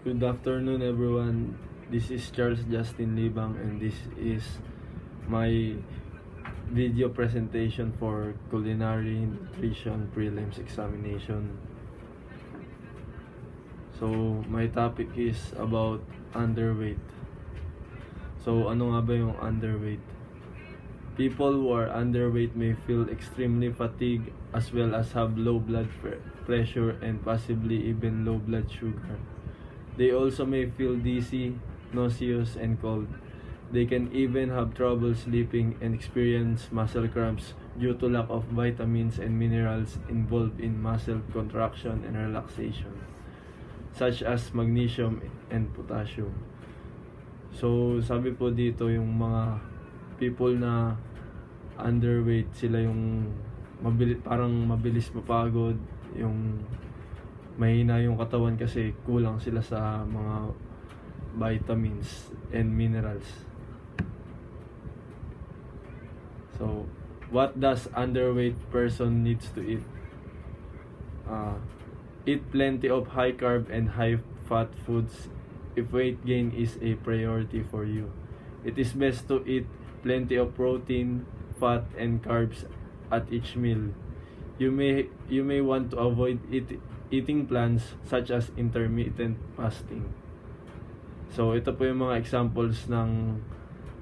Good afternoon, everyone. This is Charles Justin Libang, and this is my video presentation for culinary nutrition prelims examination. So, my topic is about underweight. So, ano nga ba yung underweight? People who are underweight may feel extremely fatigued as well as have low blood pressure and possibly even low blood sugar. They also may feel dizzy, nauseous, and cold. They can even have trouble sleeping and experience muscle cramps due to lack of vitamins and minerals involved in muscle contraction and relaxation, such as magnesium and potassium. So, sabi po dito yung mga people na underweight, sila yung parang mabilis mapagod, yung mahina yung katawan kasi kulang sila sa mga vitamins and minerals. So, what does underweight person needs to eat? Eat plenty of high carb and high fat foods if weight gain is a priority for you. It is best to eat plenty of protein, fat, and carbs at each meal. You may want to avoid eating plans such as intermittent fasting. So, ito po yung mga examples ng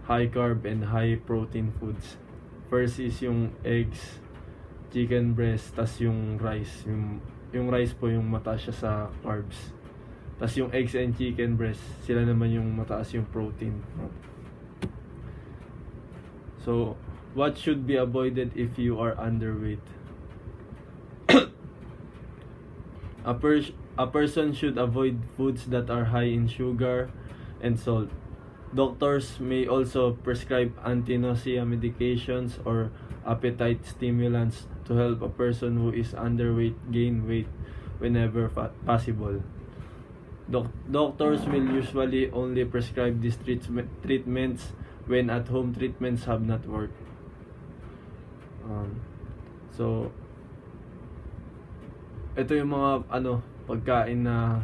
high carb and high protein foods. First is yung eggs, chicken breast, tas yung rice. Yung rice po yung mataas siya sa carbs. Tas yung eggs and chicken breast, sila naman yung mataas yung protein. So, what should be avoided if you are underweight? A person should avoid foods that are high in sugar and salt. Doctors may also prescribe anti-nausea medications or appetite stimulants to help a person who is underweight gain weight whenever possible. Doctors will usually only prescribe these treatments when at-home treatments have not worked. So, ito yung mga pagkain na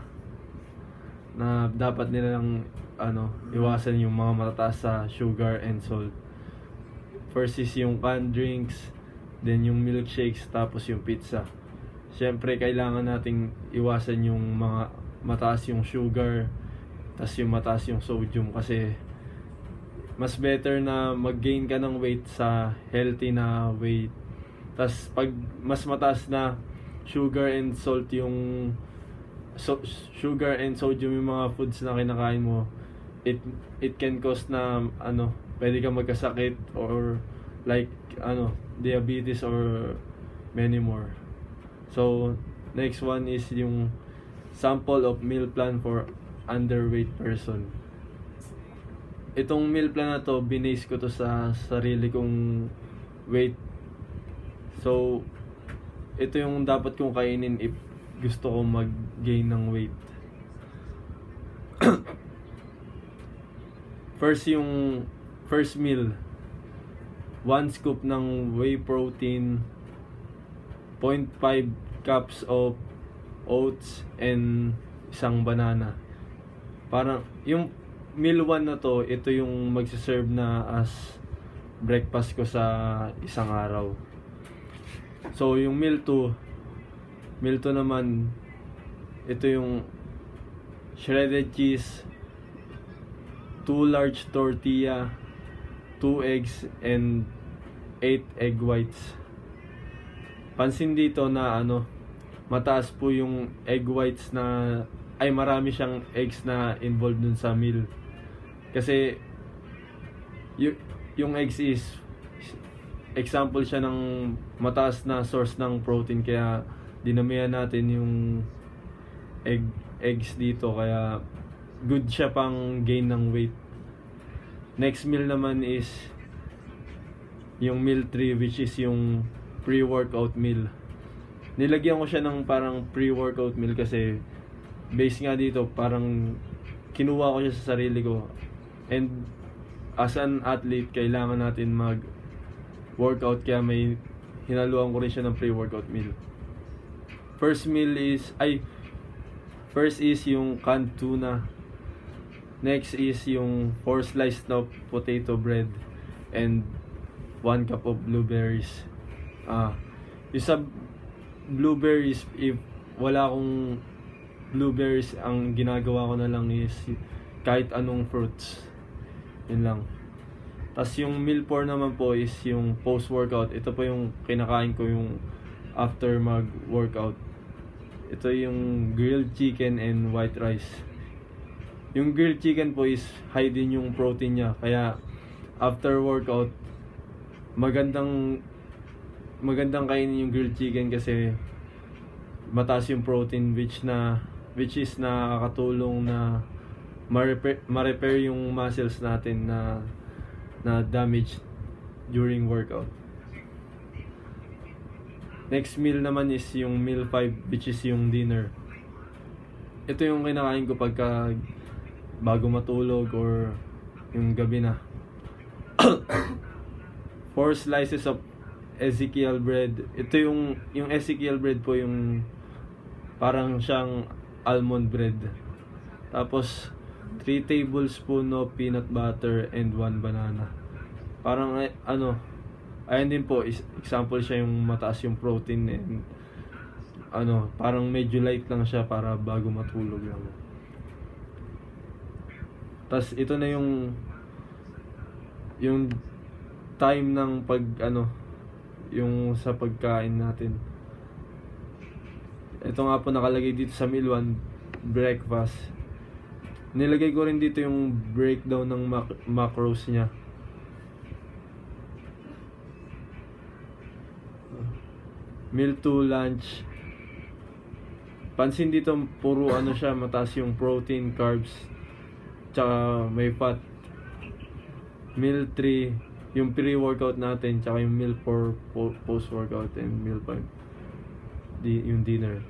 dapat nilang iwasan, yung mga matataas sa sugar and salt. First is yung canned drinks, then yung milkshakes, tapos yung pizza. Siyempre kailangan nating iwasan yung mga mataas yung sugar, tas yung mataas yung sodium, kasi mas better na mag-gain ka ng weight sa healthy na weight. Tas pag mas mataas na sugar and salt yung sugar and sodium yung mga foods na kinakain mo, it can cause na pwede kang magkasakit or like diabetes or many more. So next one is yung sample of meal plan for underweight person. Itong meal plan na to, binase ko to sa sarili kong weight. So ito yung dapat kong kainin if gusto ko mag-gain ng weight. First meal, 1 scoop ng whey protein, 0.5 cups of oats, and isang banana. Parang yung meal 1 na to, ito yung magsiserve na as breakfast ko sa isang araw. So yung meal 2 naman, ito yung shredded cheese, 2 large tortilla, 2 eggs, and 8 egg whites. Pansin dito na mataas po yung egg whites marami siyang eggs na involved dun sa meal. Kasi yung eggs is example siya ng mataas na source ng protein, kaya dinamihan natin yung eggs dito, kaya good siya pang gain ng weight. Next meal naman is yung meal 3, which is yung pre-workout meal. Nilagyan ko siya ng parang pre-workout meal kasi base nga dito, parang kinuha ko siya sa sarili ko, and as an athlete kailangan natin mag-workout, kaya may hinaluan ko rin siya ng pre-workout meal. First is yung canned tuna. Next is yung 4 sliced na potato bread and 1 cup of blueberries. Yung sa blueberries, if wala akong blueberries, ang ginagawa ko na lang is kahit anong fruits. Yun lang. Tapos yung meal 4 naman po is yung post-workout. Ito po yung kinakain ko yung after mag-workout. Ito yung grilled chicken and white rice. Yung grilled chicken po is high din yung protein niya. Kaya after workout, magandang kainin yung grilled chicken kasi mataas yung protein which is nakakatulong na ma-repair yung muscles natin na damage during workout. Next meal naman is yung meal 5 which is yung dinner. Ito yung kinakain ko pagka bago matulog or yung gabi na. 4 slices of Ezekiel bread. Ito yung Ezekiel bread po yung parang siyang almond bread. Tapos 3 tablespoon of peanut butter and 1 banana. Parang ayan din po, example siya yung mataas yung protein and parang medyo light lang siya para bago matulog lang. Tas ito na yung time ng yung sa pagkain natin. Ito nga po nakalagay dito sa meal 1, breakfast. Nilagay ko rin dito yung breakdown ng macros niya. Meal 2, lunch. Pansin dito, puro siya, mataas yung protein, carbs, tsaka may fat. Meal 3, yung pre-workout natin, tsaka yung meal 4 post-workout, and meal 5, yung dinner.